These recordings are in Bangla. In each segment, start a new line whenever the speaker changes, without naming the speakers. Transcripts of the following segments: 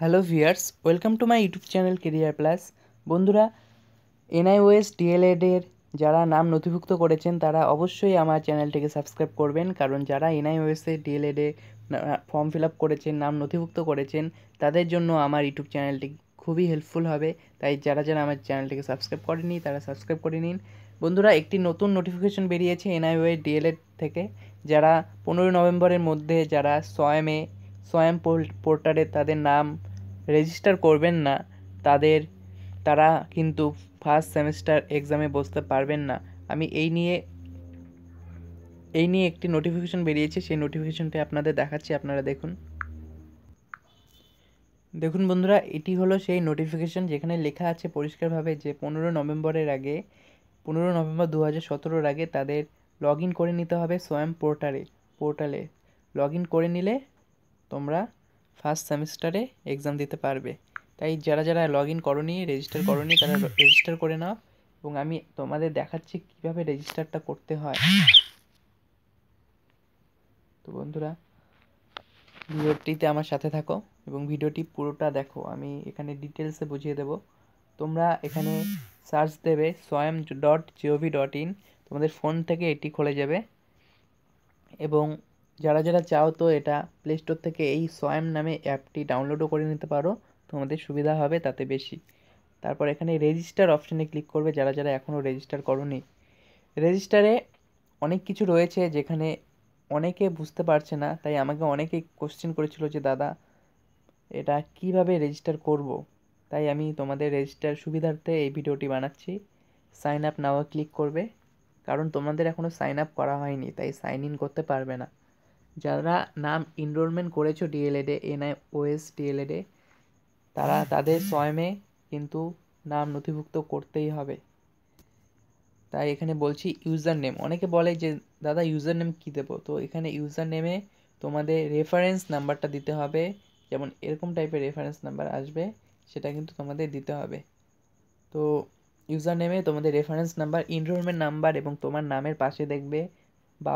Hello viewers, welcome to my YouTube channel career plus. বন্ধুরা, এনআইওএস ডিএলএড এর যারা নাম নথিভুক্ত করেছেন তারা অবশ্যই আমার চ্যানেলটিকে সাবস্ক্রাইব করবেন, কারণ যারা এনআইওএস এর ডিএলএড এ ফর্ম ফিল আপ করেছেন, নাম নথিভুক্ত করেছেন, তাদের জন্য আমার ইউটিউব চ্যানেলটি খুবই হেল্পফুল হবে। তাই যারা যারা আমার চ্যানেলটিকে সাবস্ক্রাইব করেনি তারা সাবস্ক্রাইব করে নিন। বন্ধুরা, একটি নতুন নোটিফিকেশন বেরিয়েছে এনআইওএস ডিএলএড থেকে। যারা 15 নভেম্বরের মধ্যে যারা সোয়াম পোর্টালে তাদের নাম রেজিস্টার করবেন না, তারা কিন্তু ফার্স্ট সেমিস্টার এক্সামে বসতে পারবেন না। আমি এই নিয়ে একটি নোটিফিকেশন বেরিয়েছে, সেই নোটিফিকেশনটি আপনাদের দেখাচ্ছি, আপনারা দেখুন। দেখুন বন্ধুরা, এটি হলো সেই নোটিফিকেশন যেখানে লেখা আছে পরিষ্কারভাবে যে 15 নভেম্বরের আগে, 15 নভেম্বর 2017 আগে তাদের লগ ইন করে নিতে হবে সোয়াম পোর্টালে। লগ ইন করে নিলে তোমরা ফার্স্ট সেমিস্টারে এক্সাম দিতে পারবে। তাই যারা যারা লগ ইন করোনি, রেজিস্টার করোনি, তারা রেজিস্টার করে নাও, এবং আমি তোমাদের দেখাচ্ছি কীভাবে রেজিস্টারটা করতে হয়। তো বন্ধুরা, ভিডিওটিতে আমার সাথে থাকো এবং ভিডিওটি পুরোটা দেখো। আমি এখানে ডিটেলসে বুঝিয়ে দেব। তোমরা এখানে সার্চ দেবে soam.gov.in, তোমাদের ফোন থেকে এটি খুলে যাবে। এবং যারা যারা চাও তো এটা প্লে স্টোর থেকে এই সোয়াম নামে অ্যাপটি ডাউনলোডও করে নিতে পারো, তোমাদের সুবিধা হবে তাতে বেশি। তারপর এখানে রেজিস্টার অপশানে ক্লিক করবে যারা যারা এখনও রেজিস্টার করোনি। রেজিস্টারে অনেক কিছু রয়েছে যেখানে অনেকে বুঝতে পারছে না, তাই আমাকে অনেকেই কোশ্চেন করেছিল যে দাদা এটা কিভাবে রেজিস্টার করব। তাই আমি তোমাদের রেজিস্টার সুবিধার্থে এই ভিডিওটি বানাচ্ছি। সাইন আপ নাও ক্লিক করবে, কারণ তোমাদের এখনও সাইন আপ করা হয়নি, তাই সাইন ইন করতে পারবে না। যারা নাম এনরোলমেন্ট করেছো ডিএলএডে, এনআইওএস ডিএলএডে, তাদের সোয়ামে কিন্তু নাম নথিভুক্ত করতেই হবে। তাই এখানে বলছি ইউজার নেম। অনেকে বলে যে দাদা ইউজার নেম কী দেবো, তো এখানে ইউজার নেমে তোমাদের রেফারেন্স নাম্বারটা দিতে হবে। যেমন এরকম টাইপের রেফারেন্স নাম্বার আসবে, সেটা কিন্তু তোমাদের দিতে হবে। তো ইউজার নেমে তোমাদের রেফারেন্স নাম্বার, এনরোলমেন্ট নাম্বার এবং তোমার নামের পাশে দেখবে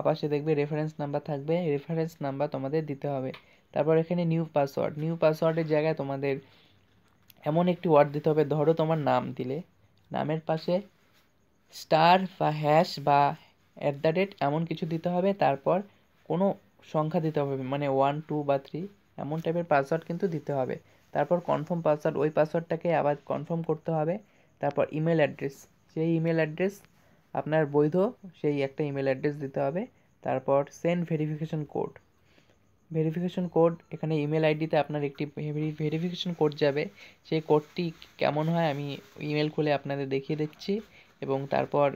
পাশে দেখবে রেফারেন্স নাম্বার থাকবে, রেফারেন্স নাম্বার তোমাদের দিতে হবে। তারপর এখানে নিউ পাসওয়ার্ডের জায়গায় তোমাদের এমন একটি ওয়ার্ড দিতে হবে। ধরো তোমার নাম দিলে, নামের পাশে স্টার বা হ্যাশ বা @ এমন কিছু দিতে হবে। তারপর কোনো সংখ্যা দিতে হবে, মানে 1 2 বা 3 এমন টাইপের পাসওয়ার্ড কিন্তু দিতে হবে। তারপর কনফার্ম পাসওয়ার্ড, ওই পাসওয়ার্ডটাকে আবার কনফার্ম করতে হবে। তারপর ইমেল অ্যাড্রেস, সেই ইমেল অ্যাড্রেস আপনার বৈধ, সেই একটা ইমেল অ্যাড্রেস দিতে হবে। তারপর সেন্ড ভেরিফিকেশন কোড, এখানে ইমেল আইডিতে আপনার একটি ভেরিফিকেশন কোড যাবে। সেই কোডটি কেমন হয় আমি ইমেল খুলে আপনাদের দেখিয়ে দিচ্ছি। এবং তারপর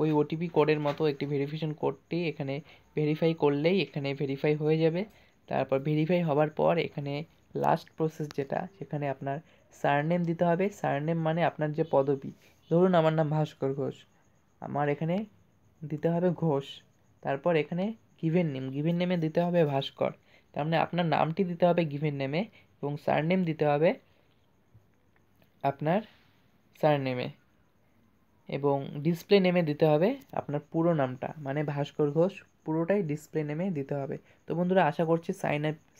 ওই ওটিপি কোডের মতো একটি ভেরিফিকেশন কোডটি এখানে ভেরিফাই করলেই এখানে ভেরিফাই হয়ে যাবে। তারপর ভেরিফাই হওয়ার পর এখানে লাস্ট প্রসেস যেটা, সেখানে আপনার সারনেম দিতে হবে। সারনেম মানে আপনার যে পদবি, ধরুন আমার নাম ভাস্কর ঘোষ, আমার এখানে দিতে হবে ঘোষ। তারপর এখানে গিভেন নেমে দিতে হবে ভাস্কর, তার মানে আপনার নামটি দিতে হবে গিভেন নেমে, এবং সারনেম দিতে হবে আপনার সারনেমে, এবং ডিসপ্লে নেমে দিতে হবে আপনার পুরো নামটা, মানে ভাস্কর ঘোষ পুরোটাই ডিসপ্লে নেমে দিতে হবে। তো বন্ধুরা, আশা করছি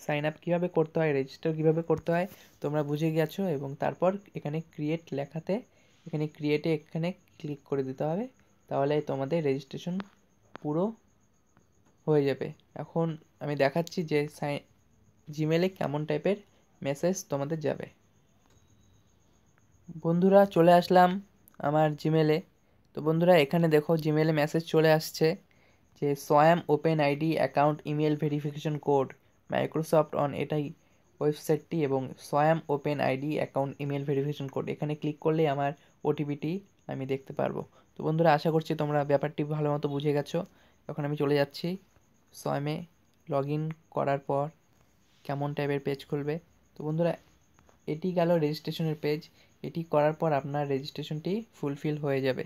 সাইন আপ কীভাবে করতে হয়, রেজিস্টার কীভাবে করতে হয় তোমরা বুঝে গেছো। এবং তারপর এখানে ক্রিয়েট লেখাতে, এখানে ক্লিক করে দিতে হবে, তাহলে তোমাদের রেজিস্ট্রেশন পুরো হয়ে যাবে। এখন আমি দেখাচ্ছি যে জিমেলে কেমন টাইপের মেসেজ তোমাদের যাবে। বন্ধুরা, চলে আসলাম আমার জিমেলে। তো বন্ধুরা, এখানে দেখো জিমেলে মেসেজ চলে আসছে যে swamp open ID account email verification code Microsoft on, এটাই ওয়েবসাইটটি। এবং swamp open ID account email verification code, এখানে ক্লিক করলেই আমার ওটিপিটি আমি দেখতে পারবো। তো বন্ধুরা, আশা করছি তোমরা ব্যাপারটি ভালো মতো বুঝে গেছো। এখন আমি চলে যাচ্ছি সোয়ামে। লগ ইন করার পর কেমন টাইপের পেজ খুলবে। তো বন্ধুরা, এটি গেল রেজিস্ট্রেশনের পেজ। এটি করার পর আপনার রেজিস্ট্রেশনটি ফুলফিল হয়ে যাবে।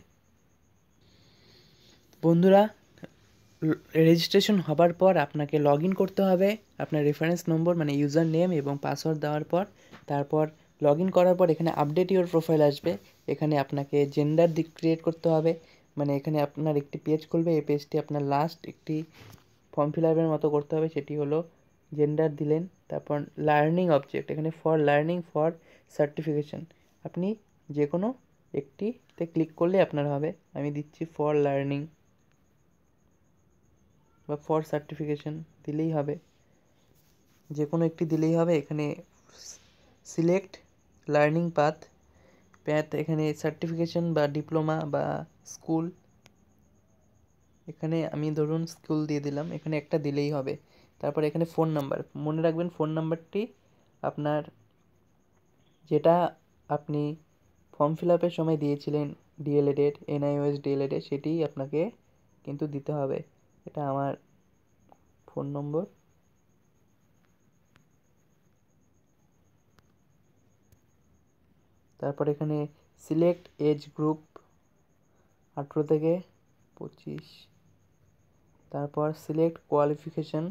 বন্ধুরা, রেজিস্ট্রেশন হবার পর আপনাকে লগ ইন করতে হবে আপনার রেফারেন্স নম্বর মানে ইউজার নেম এবং পাসওয়ার্ড দেওয়ার পর। তারপর লগ ইন করার পর এখানে আপডেট ইউর প্রোফাইল আসবে। এখানে আপনাকে জেন্ডার ক্রিয়েট করতে হবে, মানে এখানে আপনার একটি পেজ খুলবে। এই পেজটি আপনার লাস্ট একটি ফর্ম ফিল আপের মতো করতে হবে, সেটি হলো জেন্ডার দিলেন, তারপর লার্নিং অবজেক্ট, এখানে ফর লার্নিং ফর সার্টিফিকেশন, আপনি যে কোনো একটিতে ক্লিক করলে আপনার হবে। আমি দিচ্ছি ফর লার্নিং বা ফর সার্টিফিকেশন দিলেই হবে, যে কোনো একটি দিলেই হবে। এখানে সিলেক্ট লার্নিং পাথ, এখানে সার্টিফিকেশন বা ডিপ্লোমা বা স্কুল, এখানে আমি ধরুন স্কুল দিয়ে দিলাম, এখানে একটা দিলেই হবে। তারপর এখানে ফোন নাম্বার, মনে রাখবেন ফোন নাম্বারটি আপনার যেটা আপনি ফর্ম ফিল আপের সময় দিয়েছিলেন ডিএলএডের, এনআইওএস ডিএলএডের, সেটিই আপনাকে কিন্তু দিতে হবে। এটা আমার ফোন নম্বর। তারপর এখানে সিলেক্ট এজ গ্রুপ 18 থেকে 25, তারপর সিলেক্ট কোয়ালিফিকেশন,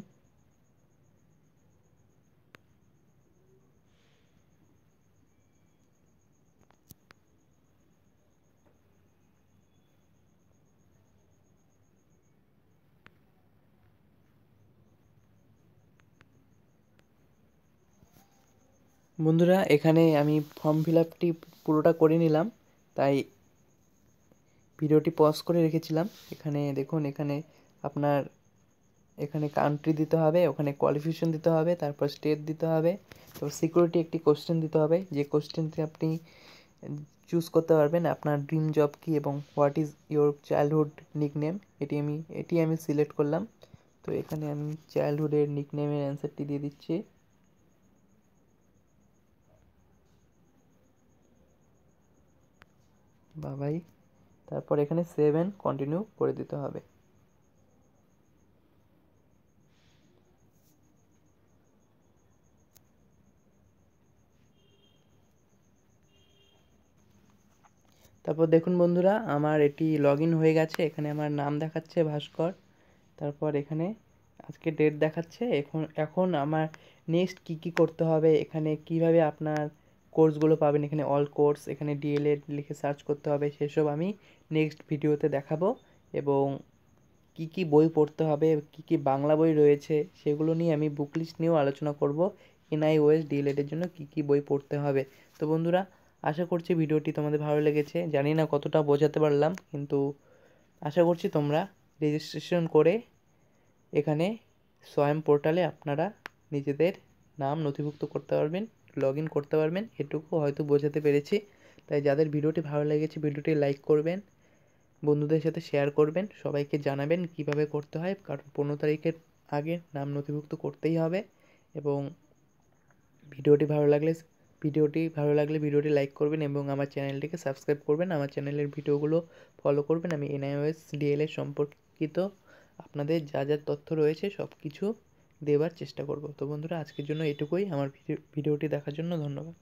বন্ধুরা এখানে আমি ফর্ম ফিল আপটি পুরোটা করে নিলাম, তাই ভিডিওটি পজ করে রেখেছিলাম। এখানে দেখুন, এখানে আপনার এখানে কান্ট্রি দিতে হবে, ওখানে কোয়ালিফিকেশন দিতে হবে, তারপর স্টেট দিতে হবে, তারপর সিকিউরিটি একটি কোশ্চেন দিতে হবে, যে কোশ্চেনটি আপনি চুজ করতে পারবেন আপনার ড্রিম জব কী এবং what is your childhood nickname, এটি আমি সিলেক্ট করলাম। তো এখানে আমি চাইল্ডহুডের নিকনেমের অ্যান্সারটি দিয়ে দিচ্ছি, বাবাই। তারপর এখানে সেভ অ্যান্ড কন্টিনিউ করে দিতে হবে। তারপর দেখুন বন্ধুরা, আমার এটি লগ ইন হয়ে গেছে। এখানে আমার নাম দেখাচ্ছে ভাস্কর, তারপর এখানে আজকে ডেট দেখাচ্ছে। এখন এখন আমার নেক্সট কী কী করতে হবে, এখানে কিভাবে আপনার কোর্সগুলো পাবেন, এখানে অল কোর্স, এখানে ডিএলএড লিখে সার্চ করতে হবে, সেসব আমি নেক্সট ভিডিওতে দেখাবো। এবং কী কী বই পড়তে হবে, কী কী বাংলা বই রয়েছে, সেগুলো নিয়ে আমি বুক লিস্ট নিয়েও আলোচনা করব। এনআইওএস ডিএলএডের জন্য কী কী বই পড়তে হবে। তো বন্ধুরা, আশা করছি ভিডিওটি তোমাদের ভালো লেগেছে। জানি না কতটা বোঝাতে পারলাম, কিন্তু আশা করছি তোমরা রেজিস্ট্রেশন করে এখানে স্বয়ং পোর্টালে আপনারা নিজেদের নাম নথিভুক্ত করতে পারবেন, লগ ইন করতে পারবেন। এটুকু হয়তো বোঝাতে পেরেছি। তাই যাদের ভিডিওটি ভালো লেগেছে ভিডিওটি লাইক করবেন, বন্ধুদের সাথে শেয়ার করবেন, সবাইকে জানাবেন কিভাবে করতে হয়, কারণ 15 তারিখের আগে নাম নথিভুক্ত করতেই হবে। এবং ভিডিওটি ভালো লাগলে লাইক করবেন এবং আমার চ্যানেলটিকে সাবস্ক্রাইব করবেন। আমার চ্যানেলের ভিডিওগুলো ফলো করবেন। আমি এনআইওএস ডিএলএ সম্পর্কিত আপনাদের যা যা তথ্য রয়েছে সব কিছু দেওয়ার চেষ্টা করব। তো বন্ধুরা, আজকের জন্য এটুকুই। আমার ভিডিওটি দেখার জন্য ধন্যবাদ।